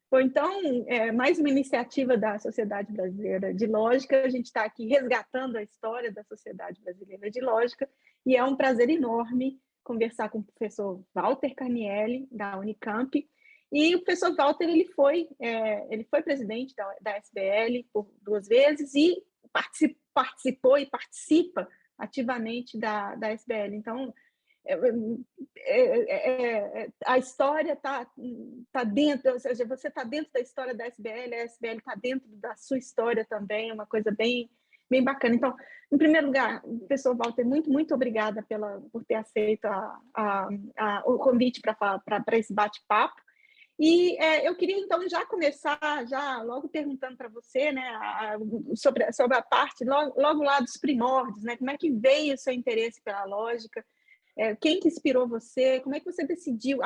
Bom, então, mais uma iniciativa da Sociedade Brasileira de Lógica. A gente está aqui resgatando a história da Sociedade Brasileira de Lógica e é um prazer enorme conversar com o professor Walter Carnielli, da Unicamp. E o professor Walter ele foi presidente da SBL por 2 vezes e participou e participa ativamente da SBL. Então, a história está dentro, ou seja, você está dentro da história da SBL, a SBL está dentro da sua história também, é uma coisa bem bacana. Então, em primeiro lugar, professor Walter, muito obrigada por ter aceito o convite para esse bate-papo. E eu queria, então, já começar logo perguntando para você, né, sobre a parte, logo lá dos primórdios, né, como é que veio o seu interesse pela lógica. Quem que inspirou você? Como é que você decidiu?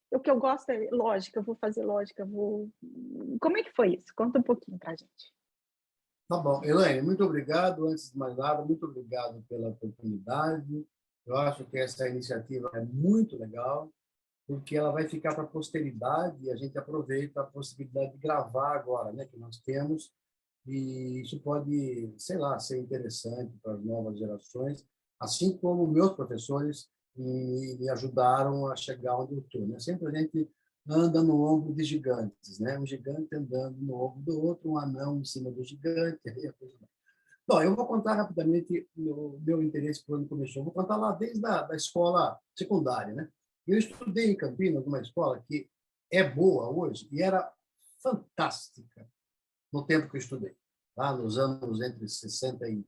O que eu gosto é lógica, eu vou fazer lógica, Como é que foi isso? Conta um pouquinho para a gente. Tá bom. Elaine, muito obrigado. Antes de mais nada, muito obrigado pela oportunidade. Eu acho que essa iniciativa é muito legal, porque ela vai ficar para a posteridade e a gente aproveita a possibilidade de gravar agora, né, que nós temos, e isso pode, sei lá, ser interessante para as novas gerações, assim como meus professores me ajudaram a chegar onde eu estou, né? Sempre a gente anda no ombro de gigantes, né? Um gigante andando no ombro do outro, um anão em cima do gigante, aí a coisa vai. Bom, eu vou contar rapidamente o meu interesse quando começou. Vou contar lá desde da escola secundária, né? Eu estudei em Campinas, numa escola que é boa hoje e era fantástica no tempo que eu estudei, lá nos anos entre 64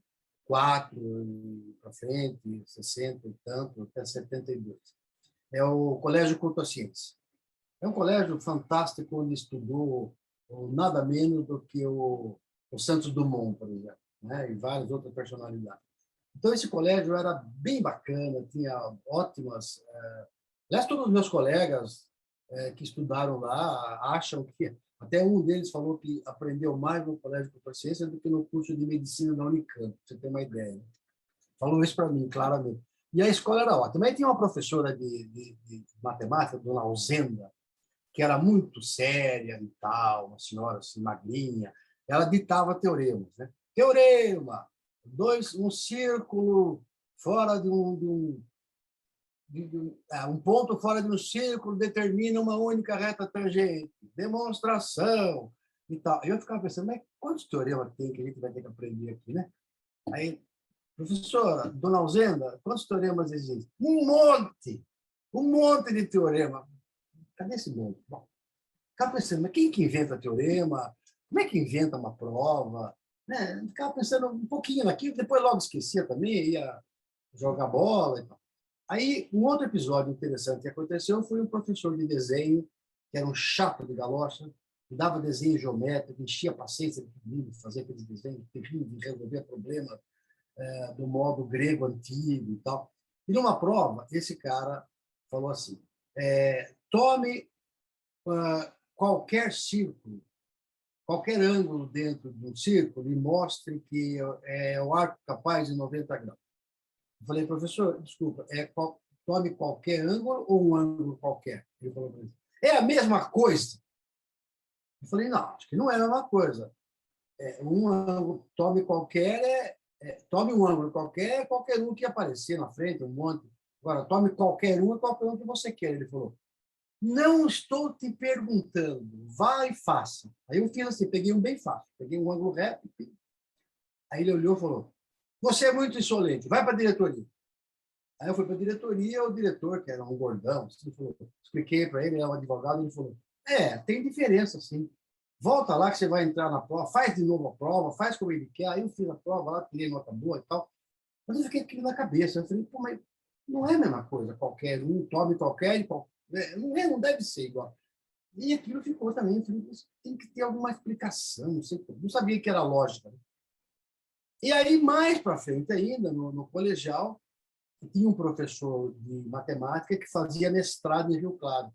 para frente, 60 e tanto, até 72. É o Colégio Coutociense. É um colégio fantástico onde estudou nada menos do que o Santos Dumont, por exemplo, né? E várias outras personalidades. Então, esse colégio era bem bacana, tinha ótimas... Aliás, todos os meus colegas que estudaram lá acham que... Até um deles falou que aprendeu mais no Colégio de Consciência do que no curso de Medicina da Unicamp, para você ter uma ideia. Falou isso para mim, claramente. E a escola era ótima. Aí tinha uma professora de matemática, dona Alzenda, que era muito séria e tal, uma senhora assim, magrinha. Ela ditava teoremas, né? Teorema! Um círculo fora um ponto fora de um círculo determina uma única reta tangente. Demonstração e tal. Eu ficava pensando, mas quantos teoremas tem que a gente vai ter que aprender aqui, né? Aí, professora, dona Alzenda, quantos teoremas existem? Um monte de teorema. Cadê esse monte? Bom, ficava pensando, mas quem que inventa teorema? Como é que inventa uma prova? Né? Ficava pensando um pouquinho naquilo, depois logo esquecia também, ia jogar bola e tal. Aí, um outro episódio interessante que aconteceu foi um professor de desenho, que era um chato de galocha, que dava desenho geométrico, enchia a paciência de fazer aqueles desenhos terríveis, de resolver problema do modo grego antigo e tal. E numa prova, esse cara falou assim, tome qualquer círculo, qualquer ângulo dentro de um círculo e mostre que é o arco capaz de 90 graus. Eu falei, professor, desculpa, tome qualquer ângulo ou um ângulo qualquer? Ele falou para mim, é a mesma coisa. Eu falei, não, acho que não é a mesma coisa. Um ângulo, tome um ângulo qualquer um que aparecer na frente, um monte. Agora, tome qualquer um que você quer. Ele falou, não estou te perguntando, vá e faça. Aí eu fiz assim, peguei um bem fácil, peguei um ângulo reto. Aí ele olhou e falou, você é muito insolente, vai para a diretoria. Aí eu fui para a diretoria, o diretor, que era um gordão, assim, falou, expliquei para ele, ele era um advogado, ele falou, tem diferença, sim. Volta lá que você vai entrar na prova, faz de novo a prova, faz como ele quer. Aí eu fiz a prova lá, tirei nota boa e tal. Mas eu fiquei com aquilo na cabeça. Eu falei, pô, mas não é a mesma coisa, qualquer um, tome qualquer, não deve ser igual. E aquilo ficou também, eu falei, tem que ter alguma explicação, não sei, não sabia que era lógica. Né? E aí, mais para frente ainda, no colegial, tinha um professor de matemática que fazia mestrado em Rio Claro.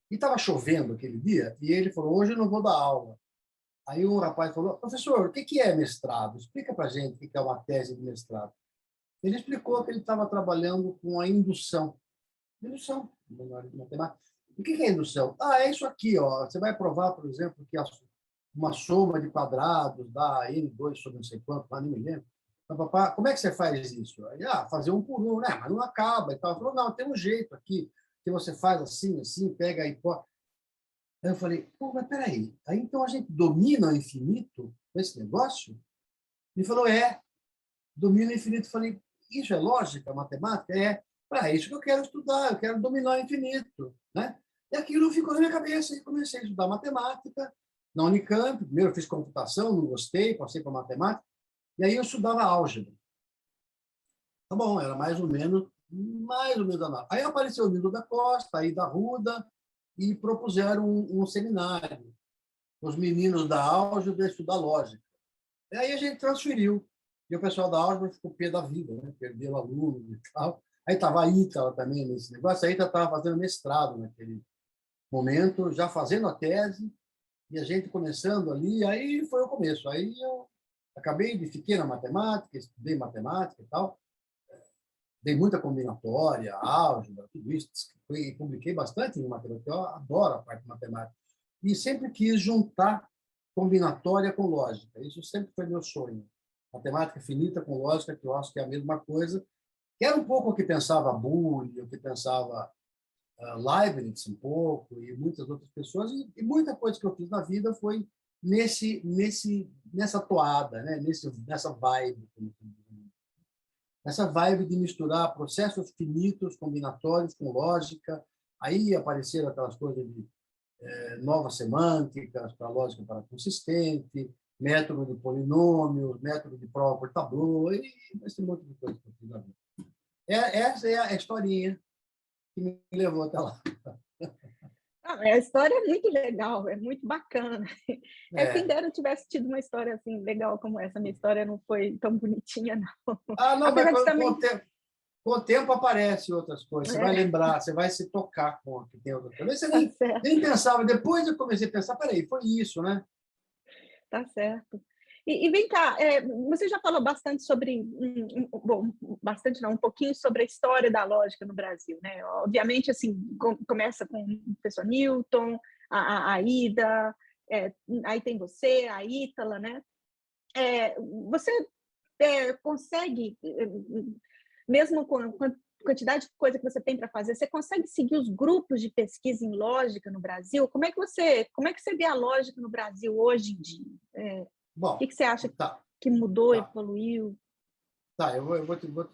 E estava chovendo aquele dia, e ele falou, hoje eu não vou dar aula. Aí um rapaz falou, professor, o que é mestrado? Explica para a gente o que é uma tese de mestrado. Ele explicou que ele estava trabalhando com a indução. Indução, de matemática. O que é indução? Ah, é isso aqui, ó. Você vai provar, por exemplo, que uma soma de quadrados dá N2 sobre não sei quanto, lá nem me lembro. Como é que você faz isso? Aí, fazer um por um, né? Mas não acaba e tal. Falou, não, tem um jeito aqui, que você faz assim, assim, pega a hipótese. Aí eu falei, pô, mas peraí, aí então a gente domina o infinito com esse negócio? Ele falou, domina o infinito. Eu falei, isso é lógica, matemática? É. Para isso que eu quero estudar, eu quero dominar o infinito, né? E aquilo ficou na minha cabeça e comecei a estudar matemática na Unicamp. Primeiro eu fiz computação, não gostei, passei para matemática, e aí eu estudava álgebra. Tá bom, era mais ou menos a nota. Aí apareceu o Nilo da Costa, aí da Ruda, e propuseram um seminário. Os meninos da álgebra estudar lógica. E aí a gente transferiu. E o pessoal da álgebra ficou pé da vida, né? Perdeu aluno e tal. Aí estava a Ítala também nesse negócio. A Ítala estava fazendo mestrado naquele momento, já fazendo a tese, e a gente começando ali. Aí foi o começo. Aí eu fiquei na matemática, estudei matemática e tal. Dei muita combinatória, álgebra, tudo isso. Publiquei bastante em matemática. Eu adoro a parte de matemática. E sempre quis juntar combinatória com lógica. Isso sempre foi meu sonho. Matemática finita com lógica, que eu acho que é a mesma coisa, que era um pouco o que pensava Boole, o que pensava Leibniz um pouco, e muitas outras pessoas, e muita coisa que eu fiz na vida foi nessa toada, né? Nessa vibe. Essa vibe de misturar processos finitos, combinatórios, com lógica. Aí apareceram aquelas coisas de novas semânticas para lógica para consistente, método de polinômios, método de prova por tableau, e esse monte de coisa que eu fiz na vida. Essa é a historinha que me levou até lá. A história é muito legal, é muito bacana. Quem dera eu tivesse tido uma história assim legal como essa. Minha história não foi tão bonitinha, não. Não, Apesar mas de também... com o tempo aparecem outras coisas. Você vai lembrar, você vai se tocar com que tem outras coisas. Você nem pensava. Depois eu comecei a pensar, peraí, foi isso, né? Tá certo. E vem cá, você já falou bastante sobre, bom, bastante não, um pouquinho sobre a história da lógica no Brasil, né? Obviamente, assim, começa com o professor Newton, a Ida, aí tem você, a Ítala, né? Você consegue, mesmo com a quantidade de coisa que você tem para fazer, você consegue seguir os grupos de pesquisa em lógica no Brasil? Como é que você vê a lógica no Brasil hoje em dia? Bom, o que você acha que mudou, evoluiu?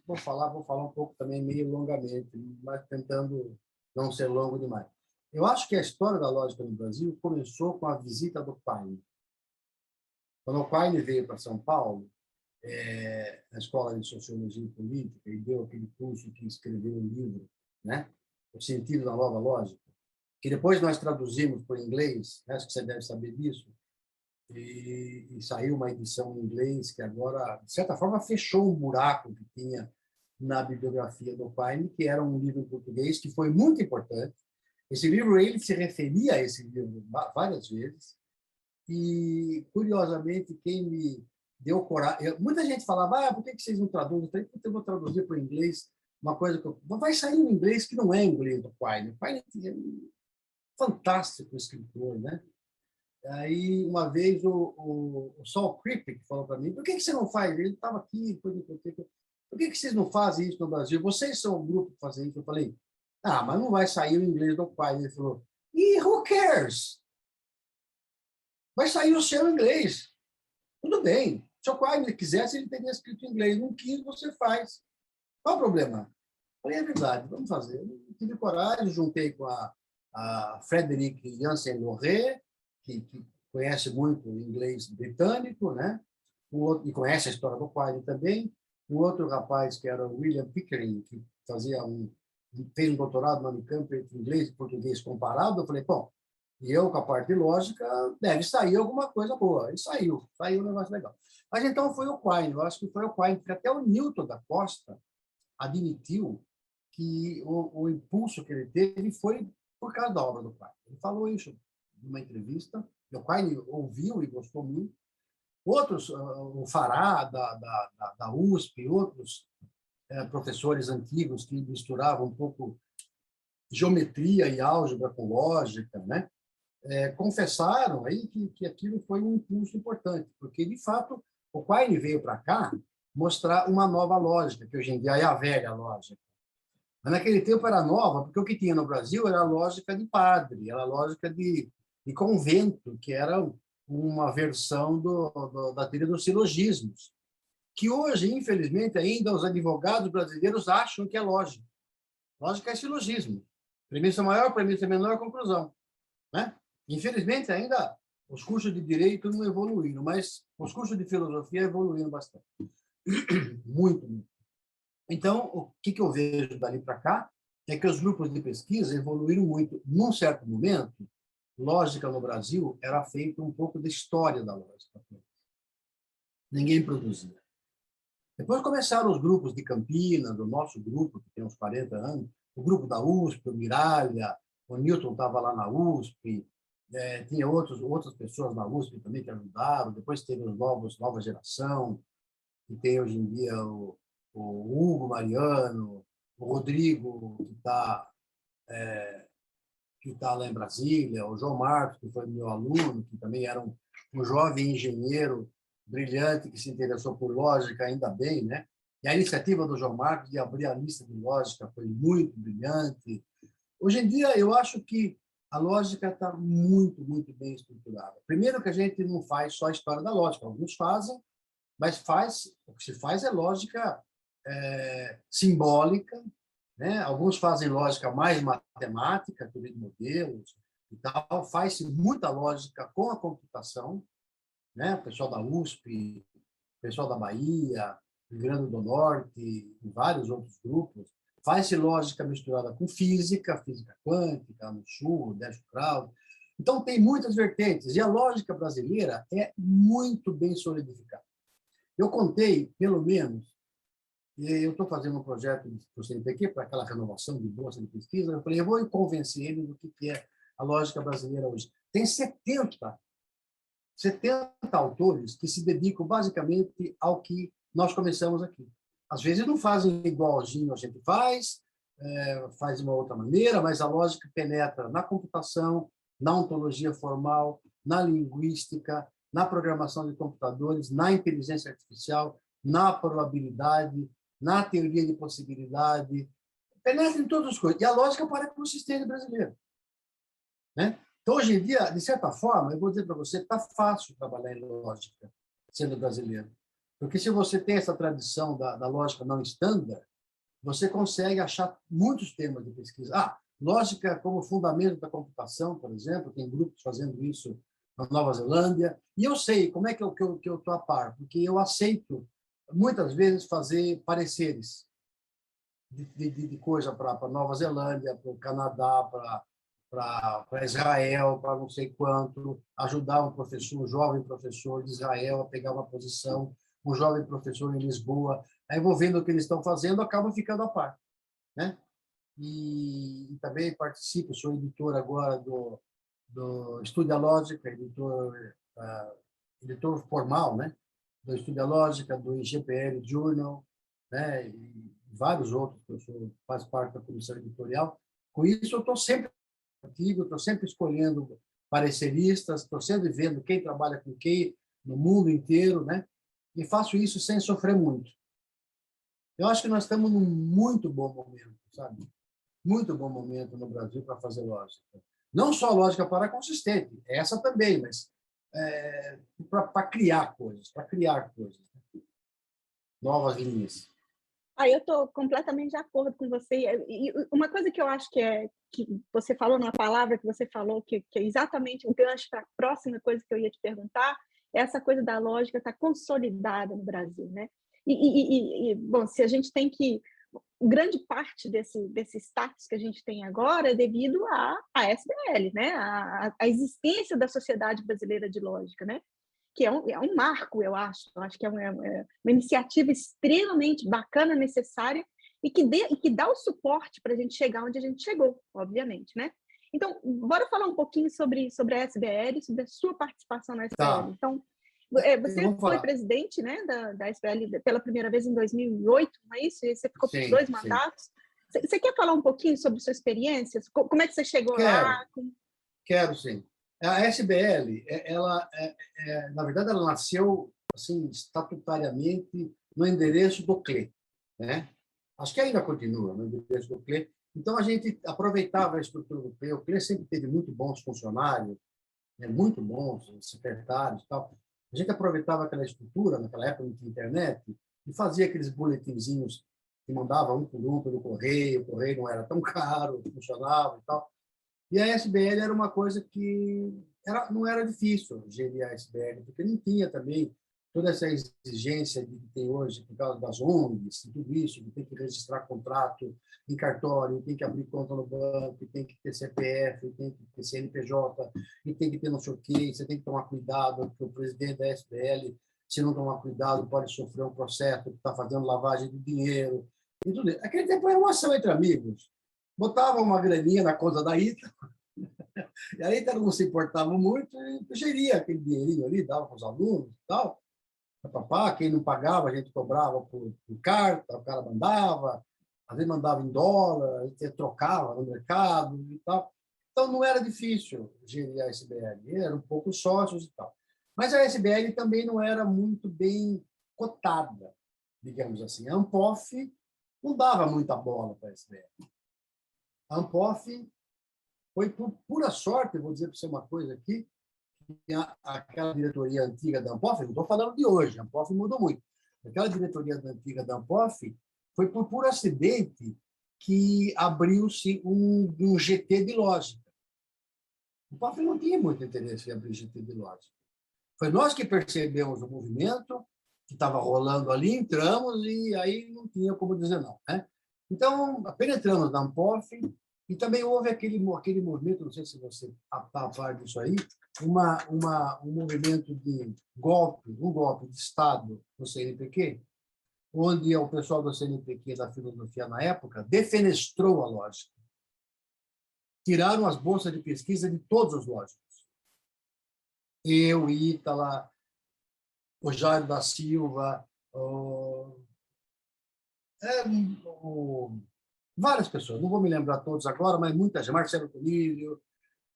Vou falar um pouco também meio longamente, mas tentando não ser longo demais. Eu acho que a história da lógica no Brasil começou com a visita do Quine. Quando o Quine veio para São Paulo, na Escola de Sociologia e Política, e deu aquele curso que escreveu um livro, né? O Sentido da Nova Lógica, que depois nós traduzimos para o inglês, acho que você deve saber disso, e saiu uma edição em inglês que agora, de certa forma, fechou um buraco que tinha na bibliografia do Quine, que era um livro em português que foi muito importante. Esse livro, ele se referia a esse livro várias vezes, e, curiosamente, quem me deu coragem... Muita gente falava, por que vocês não traduzem? Eu falei, eu vou traduzir para o inglês uma coisa que vai sair em inglês que não é inglês do Quine. O Quine é um fantástico escritor, né? Aí, uma vez, o Saul Kripke falou para mim, por que você não faz? Ele estava aqui, por que vocês não fazem isso no Brasil? Vocês são o grupo que fazem isso. Eu falei, mas não vai sair o inglês do Quine. Ele falou, who cares? Vai sair o seu inglês. Tudo bem. Se o Quine quisesse, ele teria escrito em inglês. Não quis, você faz. Qual o problema? Eu falei, é verdade, vamos fazer. Eu tive coragem, juntei com a Frederic Jansen-Loré, que conhece muito o inglês britânico, né? E conhece a história do Quine também. Um outro rapaz, que era o William Pickering, que fez um doutorado na Unicamp entre inglês e português comparado. Eu falei, bom, e eu, com a parte de lógica, deve sair alguma coisa boa. E saiu um negócio legal. Mas então foi o Quine, eu acho que foi o Quine, porque até o Newton da Costa admitiu que o impulso que ele teve foi por causa da obra do Quine. Ele falou isso numa entrevista, o Quine ouviu e gostou muito. Outros, o Fará, da USP, outros professores antigos que misturavam um pouco geometria e álgebra com lógica, né? Confessaram aí que aquilo foi um impulso importante, porque, de fato, o Quine veio para cá mostrar uma nova lógica, que hoje em dia é a velha lógica. Mas naquele tempo era nova, porque o que tinha no Brasil era a lógica de padre, era a lógica de convento, que era uma versão da teoria dos silogismos, que hoje, infelizmente, ainda os advogados brasileiros acham que é lógica. Lógica é silogismo. Premissa maior, premissa menor, conclusão. Né? Infelizmente, ainda os cursos de direito não evoluíram, mas os cursos de filosofia evoluíram bastante. Muito, muito. Então, o que eu vejo dali para cá é que os grupos de pesquisa evoluíram muito. Num certo momento, lógica no Brasil era feita um pouco de história da lógica. Ninguém produzia. Depois começaram os grupos de Campinas, o nosso grupo, que tem uns 40 anos, o grupo da USP, o Miralha, o Newton estava lá na USP, tinha outras pessoas na USP também que ajudaram, depois teve os nova geração, que tem hoje em dia o Hugo Mariano, o Rodrigo, que está lá em Brasília, o João Marcos, que foi meu aluno, que também era um jovem engenheiro brilhante que se interessou por lógica, ainda bem, né? E a iniciativa do João Marcos de abrir a lista de lógica foi muito brilhante. Hoje em dia, eu acho que a lógica está muito, muito bem estruturada. Primeiro que a gente não faz só a história da lógica, alguns fazem, mas o que se faz é lógica simbólica, né? Alguns fazem lógica mais matemática, teoria de modelos e tal, faz-se muita lógica com a computação, né? O pessoal da USP, o pessoal da Bahia, Rio Grande do Norte e vários outros grupos, faz-se lógica misturada com física quântica, no Sul, Décio Krauss. Então, tem muitas vertentes, e a lógica brasileira é muito bem solidificada. Eu contei, pelo menos, e eu estou fazendo um projeto para o CNPq, para aquela renovação de bolsa de pesquisa, eu falei, eu vou convencer ele do que é a lógica brasileira hoje. Tem 70 autores que se dedicam basicamente ao que nós começamos aqui. Às vezes não fazem igualzinho a gente faz de uma outra maneira, mas a lógica penetra na computação, na ontologia formal, na linguística, na programação de computadores, na inteligência artificial, na probabilidade, na teoria de possibilidade, penetra em todas as coisas. E a lógica parece com o sistema brasileiro. Né? Então, hoje em dia, de certa forma, eu vou dizer para você, está fácil trabalhar em lógica, sendo brasileiro. Porque se você tem essa tradição da lógica não estándar, você consegue achar muitos temas de pesquisa. Lógica como fundamento da computação, por exemplo, tem grupos fazendo isso na Nova Zelândia. E eu sei como é que eu estou a par, porque eu aceito, muitas vezes, fazer pareceres de coisa para Nova Zelândia, para o Canadá, para Israel, para não sei quanto, ajudar um jovem professor de Israel a pegar uma posição, um jovem professor em Lisboa. Aí vou vendo o que eles estão fazendo, acabo ficando a par. Né? E também participo, sou editor agora do Estudia Lógica, editor formal, né? Do Estudia Lógica, do IGPL Journal, né? E vários outros, que eu faço parte da comissão editorial. Com isso, eu estou sempre artigo, estou sempre escolhendo pareceristas, estou sempre vendo quem trabalha com quem no mundo inteiro, né? E faço isso sem sofrer muito. Eu acho que nós estamos num muito bom momento, sabe? Muito bom momento no Brasil para fazer lógica. Não só lógica para consistente, essa também, mas para criar coisas, novas linhas. Eu estou completamente de acordo com você. E uma coisa que eu acho que você falou numa palavra que você falou, que é exatamente o gancho para a próxima coisa que eu ia te perguntar, é essa coisa da lógica estar consolidada no Brasil, né? Bom, se a gente tem que... Grande parte desse status que a gente tem agora é devido à SBL, né? A existência da Sociedade Brasileira de Lógica, né? Que é um marco, eu acho. Eu acho que é uma iniciativa extremamente bacana, necessária, e que dá o suporte para a gente chegar onde a gente chegou, obviamente, né? Então, bora falar um pouquinho sobre a SBL, sobre a sua participação na SBL. Tá. Então, você foi presidente, né, da SBL pela primeira vez em 2008, não é isso? E você ficou por 2 mandatos. Você quer falar um pouquinho sobre sua experiência? Como é que você chegou Quero, lá? quero sim. A SBL, na verdade, ela nasceu assim, estatutariamente no endereço do CLE, né? Acho que ainda continua no endereço do CLE. Então, a gente aproveitava a estrutura do CLE. O CLE sempre teve muito bons funcionários, né? Muito bons secretários e tal. A gente aproveitava aquela estrutura, naquela época não tinha internet, e fazia aqueles boletinzinhos que mandava um por um pelo correio, o correio não era tão caro, funcionava e tal. E a SBL era uma coisa que não era difícil gerir a SBL, porque não tinha também toda essa exigência que tem hoje por causa das ONGs e tudo isso, que tem que registrar contrato em cartório, tem que abrir conta no banco, tem que ter CPF, tem que ter CNPJ, e tem que ter não sei o quê, você tem que tomar cuidado, porque o presidente da SBL, se não tomar cuidado, pode sofrer um processo que está fazendo lavagem de dinheiro. E tudo isso. Aquele tempo era uma ação entre amigos. Botava uma graninha na conta da Ita, e a Ita não se importava muito, e geria aquele dinheirinho ali, dava para os alunos e tal. Papá, quem não pagava, a gente cobrava por carta, o cara mandava, às vezes mandava em dólar, a gente trocava no mercado e tal. Então, não era difícil gerir a SBL, eram poucos sócios e tal. Mas a SBL também não era muito bem cotada, digamos assim. A Ampof não dava muita bola para a SBL. A Ampof foi por pura sorte, vou dizer para você uma coisa aqui, que aquela diretoria antiga da Ampof, não estou falando de hoje, a Ampof mudou muito. Aquela diretoria antiga da Ampof foi por puro acidente que abriu-se um GT de lógica. A Ampof não tinha muito interesse em abrir GT de lógica. Foi nós que percebemos o movimento que estava rolando ali, entramos e aí não tinha como dizer não, né? Então, penetramos na Ampof e também houve aquele movimento, não sei se você está a par disso aí, um movimento de um golpe de Estado no CNPq, onde o pessoal do CNPq, da filosofia na época, defenestrou a lógica. Tiraram as bolsas de pesquisa de todos os lógicos. Eu, Ítala, o Jairo da Silva, várias pessoas, não vou me lembrar todos agora, mas muita gente, Marcelo Tonílio,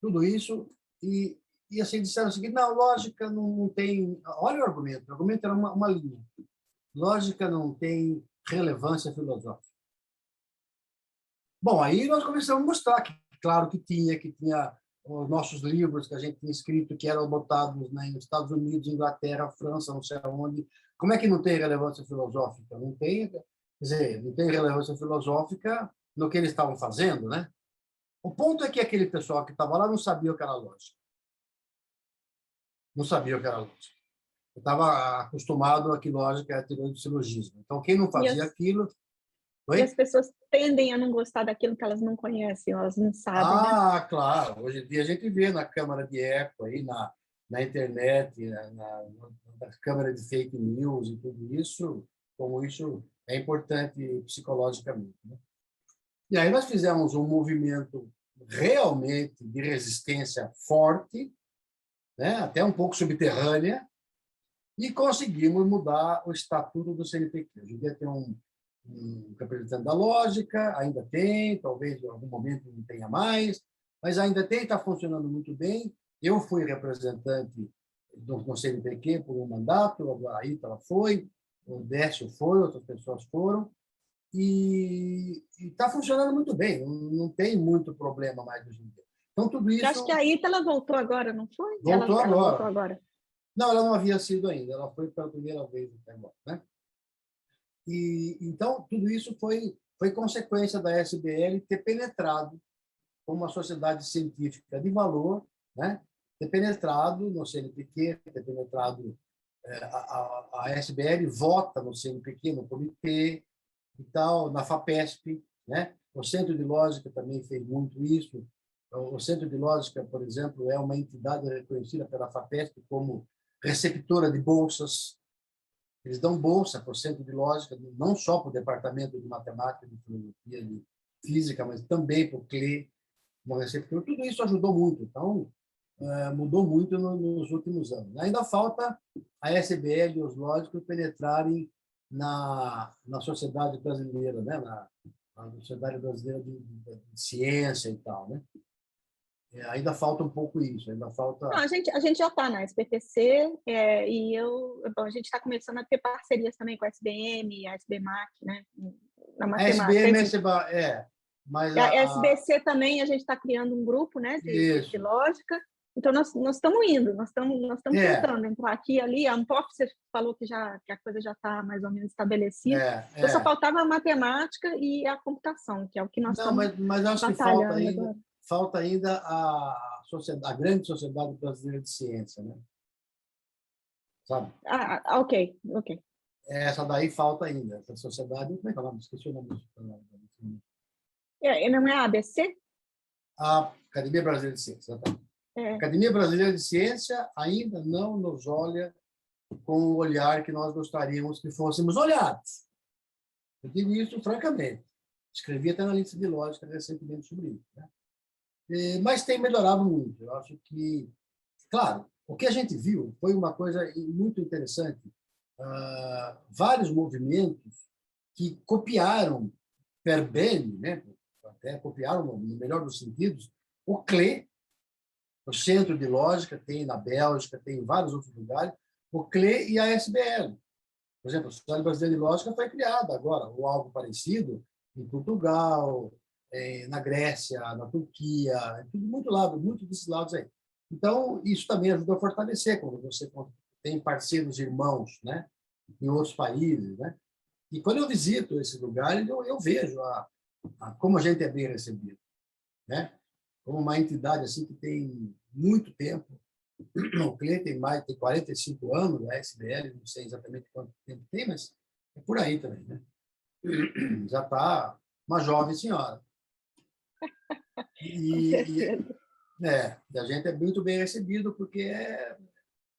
tudo isso, e assim disseram o seguinte, não, lógica não tem... Olha o argumento era uma linha. Lógica não tem relevância filosófica. Bom, aí nós começamos a mostrar que, claro que tinha os nossos livros que a gente tinha escrito, que eram botados nos Estados Unidos, Inglaterra, França, não sei aonde. Como é que não tem relevância filosófica? Não tem, quer dizer, não tem relevância filosófica no que eles estavam fazendo, né? O ponto é que aquele pessoal que estava lá não sabia o que era lógica. Não sabia o que era lógica. Eu estava acostumado a que lógica é a teoria do silogismo. Então, quem não fazia aquilo... E as pessoas tendem a não gostar daquilo que elas não conhecem, elas não sabem, né? Claro. Hoje em dia a gente vê na câmara de eco, aí, na internet, na câmara de fake news e tudo isso, como isso é importante psicologicamente, né? E aí nós fizemos um movimento realmente de resistência forte, né, até um pouco subterrânea, e conseguimos mudar o estatuto do CNPq. Hoje em dia tem um representante da lógica, ainda tem, talvez em algum momento não tenha mais, mas ainda tem, está funcionando muito bem. Eu fui representante do CNPq por um mandato, a Ítala foi, o Décio foi, outras pessoas foram, e está funcionando muito bem, não tem muito problema mais hoje em dia. Então, tudo isso... Eu acho que a Ítala voltou agora, não foi? Voltou ela agora. voltou agora. Não, ela não havia sido ainda, ela foi pela primeira vez até agora, né? E então tudo isso foi consequência da SBL ter penetrado como uma sociedade científica de valor, né? Ter penetrado no CNPq, ter penetrado a SBL vota no CNPq, no comitê e tal, na FAPESP, né? O Centro de Lógica também fez muito isso. O Centro de Lógica, por exemplo, é uma entidade reconhecida pela FAPESP como receptora de bolsas. Eles dão bolsa para o Centro de Lógica, não só para o Departamento de Matemática, de Filosofia, de Física, mas também para o CLE, uma receptora. Tudo isso ajudou muito. Então, mudou muito nos últimos anos. Ainda falta a SBL e os lógicos penetrarem na sociedade brasileira, né? a Sociedade Brasileira de Ciência e tal, né? Ainda falta um pouco isso, ainda falta... Não, a gente já está na SBPC, bom, a gente está começando a ter parcerias também com a SBM, a SBMAC, né? Na A matemática. SBM, mas a SBC também, a gente está criando um grupo, né, de lógica. Então, nós estamos indo, nós estamos tentando entrar aqui e ali. A Ampof, você falou que a coisa já está mais ou menos estabelecida. Então, só faltava a matemática e a computação, que é o que nós estamos mas acho que falta ainda a grande Sociedade Brasileira de Ciência, né? Sabe? Ok. Essa daí falta ainda, essa sociedade, como é que é o nome? Esqueci o nome disso. Não é a ABC? A Academia Brasileira de Ciência, exatamente. A Academia Brasileira de Ciência ainda não nos olha com o olhar que nós gostaríamos que fôssemos olhados. Eu digo isso francamente. Escrevi até na lista de lógica recentemente sobre isso, né? Mas tem melhorado muito. Eu acho que, claro, o que a gente viu foi uma coisa muito interessante. Vários movimentos que copiaram per bene, né? Até copiaram, no melhor dos sentidos, o CLE, o Centro de Lógica, tem na Bélgica, tem em vários outros lugares, o CLE e a SBL. Por exemplo, a Sociedade Brasileira de Lógica foi criada agora, ou algo parecido, em Portugal, na Grécia, na Turquia, muito desses lados aí. Então, isso também ajuda a fortalecer, quando você tem parceiros irmãos, né, em outros países, né? E quando eu visito esses lugares, eu vejo como a gente é bem recebido, né? Como uma entidade assim que tem muito tempo. O CLE tem 45 anos, a SBL, não sei exatamente quanto tempo tem, mas é por aí também, né? Já está uma jovem senhora. E a gente é muito bem recebido porque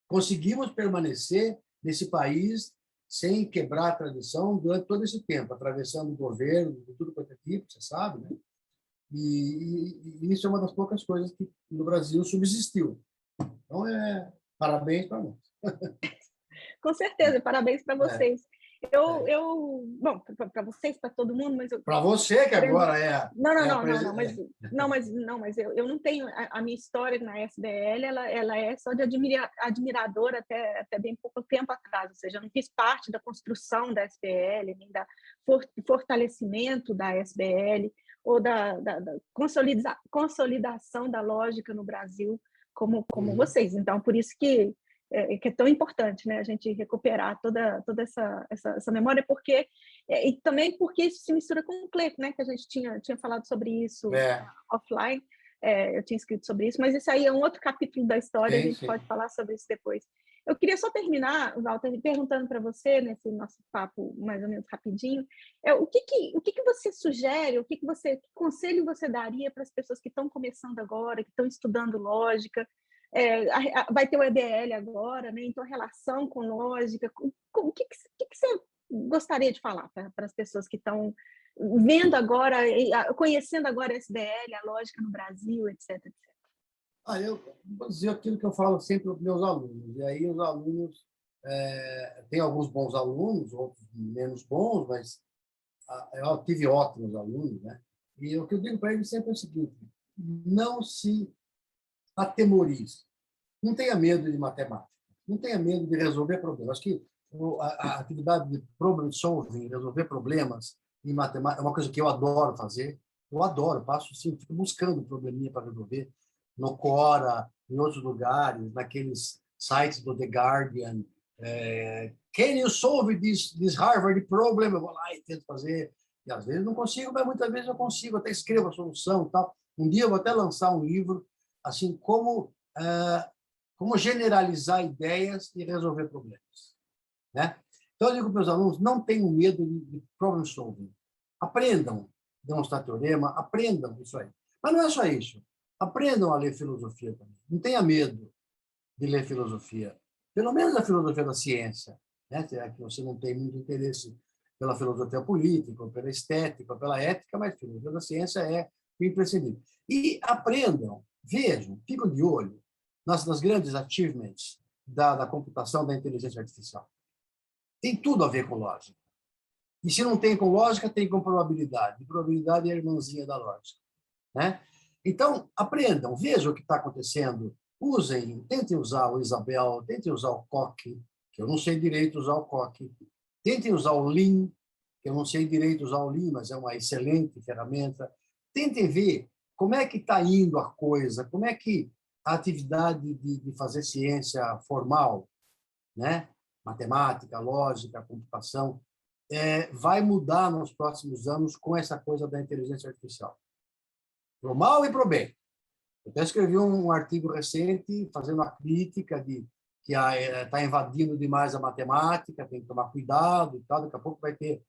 conseguimos permanecer nesse país sem quebrar a tradição durante todo esse tempo, atravessando o governo, de tudo quanto é tipo, você sabe, né? E isso é uma das poucas coisas que no Brasil subsistiu. Então, parabéns para nós. Com certeza, parabéns para vocês. Bom, para vocês, para todo mundo, mas para você que agora mas eu não tenho a minha história na SBL, ela é só de admiradora até bem pouco tempo atrás, ou seja, eu não fiz parte da construção da SBL, nem da fortalecimento da SBL ou da consolidação da lógica no Brasil como vocês. Então, por isso que é tão importante, né, a gente recuperar toda essa memória, porque e também porque isso se mistura com o CLE, né, que a gente tinha falado sobre isso offline, eu tinha escrito sobre isso, mas isso aí é um outro capítulo da história, a gente pode falar sobre isso depois. Eu queria só terminar, Walter, perguntando para você, nesse nosso papo mais ou menos rapidinho, o que você sugere, que conselho você daria para as pessoas que estão começando agora, que estão estudando lógica? Vai ter o EBL agora, né? Então, a relação com lógica, o que você gostaria de falar para as pessoas que estão vendo agora, conhecendo agora a SBL, a lógica no Brasil, etc. Eu vou dizer aquilo que eu falo sempre para os meus alunos. E aí os alunos, tem alguns bons alunos, outros menos bons, mas eu tive ótimos alunos, né? E o que eu digo para eles sempre é o seguinte: não se atemorize. Não tenha medo de matemática. Não tenha medo de resolver problemas. Acho que a atividade de problem solving, resolver problemas em matemática, é uma coisa que eu adoro fazer. Eu adoro, passo assim, fico buscando probleminha para resolver no Quora, em outros lugares, naqueles sites do The Guardian. Can you solve this Harvard problem? Eu vou lá e tento fazer. E às vezes não consigo, mas muitas vezes eu consigo, até escrevo a solução e tal. Um dia eu vou até lançar um livro assim como generalizar ideias e resolver problemas, né? Então, eu digo para os meus alunos, não tenham medo de problem solving. Aprendam demonstrar teorema, aprendam isso aí. Mas não é só isso. Aprendam a ler filosofia também. Não tenha medo de ler filosofia. Pelo menos a filosofia da ciência, né? É que você não tem muito interesse pela filosofia política, ou pela estética, ou pela ética, mas a filosofia da ciência é imprescindível. E aprendam, vejam, ficam de olho nas grandes achievements da computação, da inteligência artificial. Tem tudo a ver com lógica. E se não tem com lógica, tem com probabilidade. E probabilidade é a irmãzinha da lógica, né? Então, aprendam, vejam o que está acontecendo, usem, tentem usar o Isabel, tentem usar o Coq, que eu não sei direito usar o Coq, tentem usar o Lean, que eu não sei direito usar o Lean, mas é uma excelente ferramenta. Tentem ver como é que está indo a coisa, como é que a atividade de fazer ciência formal, né? Matemática, lógica, computação, vai mudar nos próximos anos com essa coisa da inteligência artificial. Para o mal e para o bem. Eu até escrevi um artigo recente fazendo a crítica de que está invadindo demais a matemática, tem que tomar cuidado e tal. Daqui a pouco vai ter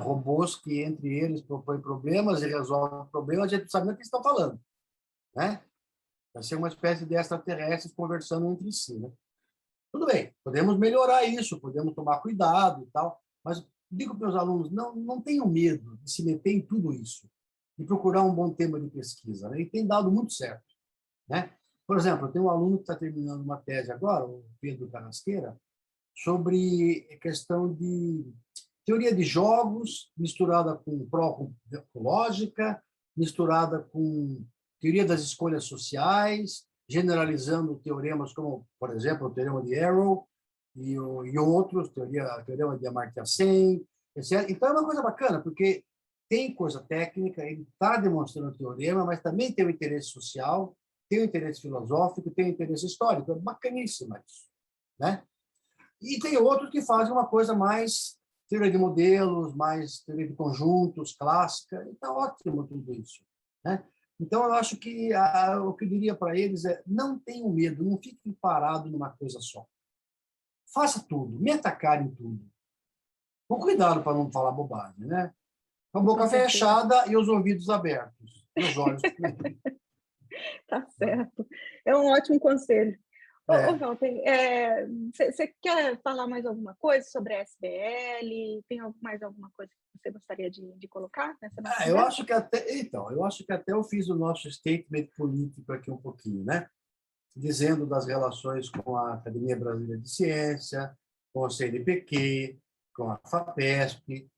robôs que, entre eles, propõem problemas e resolvem problemas, a gente não sabe nem o que estão falando, né? Vai ser uma espécie de extraterrestres conversando entre si, né? Tudo bem, podemos melhorar isso, podemos tomar cuidado e tal, mas digo para os alunos, não tenham medo de se meter em tudo isso, de procurar um bom tema de pesquisa, né? E tem dado muito certo, né? Por exemplo, eu tenho um aluno que está terminando uma tese agora, o Pedro Carrasqueira, sobre a questão de teoria de jogos misturada com lógica, misturada com teoria das escolhas sociais, generalizando teoremas como, por exemplo, o teorema de Arrow e outros, teorema de Amartya Sen, etc. Então, é uma coisa bacana, porque tem coisa técnica, ele está demonstrando o teorema, mas também tem o interesse social, tem o interesse filosófico, tem o interesse histórico. É bacaníssimo isso, né? E tem outros que fazem uma coisa mais teoria de modelos, mais teoria de conjuntos, clássica, e está ótimo tudo isso, né? Então, eu acho que o que eu diria para eles é não tenham medo, não fiquem parados numa coisa só. Faça tudo, meta a cara em tudo. Com cuidado para não falar bobagem, né? Com a boca fechada e os ouvidos abertos, e os olhos. Tá certo. É um ótimo conselho. Ô, Walter, você quer falar mais alguma coisa sobre a SBL? Tem mais alguma coisa que você gostaria de colocar nessa nossa eu acho que até eu fiz o nosso statement político aqui um pouquinho, né? Dizendo das relações com a Academia Brasileira de Ciência, com o CNPq, com a FAPESP,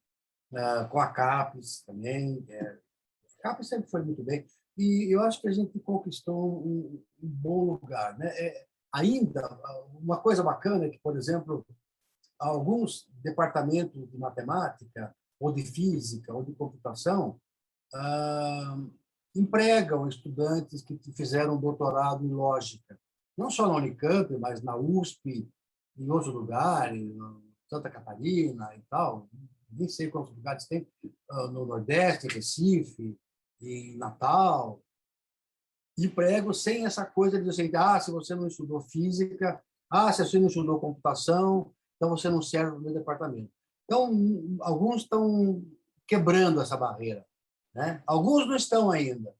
com a CAPES também. A CAPES sempre foi muito bem. E eu acho que a gente conquistou um bom lugar, né? Ainda, uma coisa bacana é que, por exemplo, alguns departamentos de matemática, ou de física, ou de computação, empregam estudantes que fizeram doutorado em lógica, não só na Unicamp, mas na USP, em outros lugares, Santa Catarina e tal, nem sei quantos lugares tem, no Nordeste, Recife, em Natal. Empregam sem essa coisa de dizer, se você não estudou física, se você não estudou computação, então você não serve no meu departamento. Então, alguns estão quebrando essa barreira, né? Alguns não estão ainda,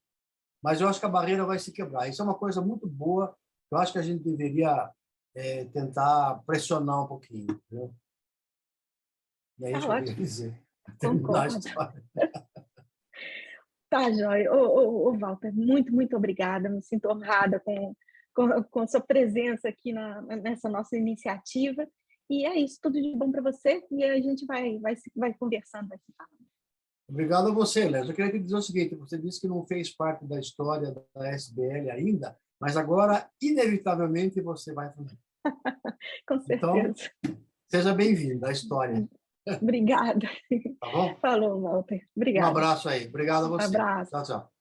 mas eu acho que a barreira vai se quebrar. Isso é uma coisa muito boa, eu acho que a gente deveria tentar pressionar um pouquinho. Entendeu? E é isso que eu queria dizer. Terminar a história. Tá, joia. Ô, Walter, muito obrigada. Me sinto honrada com a sua presença aqui nessa nossa iniciativa. E é isso, tudo de bom para você. E a gente vai conversando, vai se falando. Obrigado a você, Léo. Eu queria te dizer o seguinte: você disse que não fez parte da história da SBL ainda, mas agora, inevitavelmente, você vai fazer. Com certeza. Então, seja bem-vindo à história. Obrigada. Tá bom? Falou, Walter. Obrigada. Um abraço aí. Obrigado a você. Abraço. Tchau, tchau.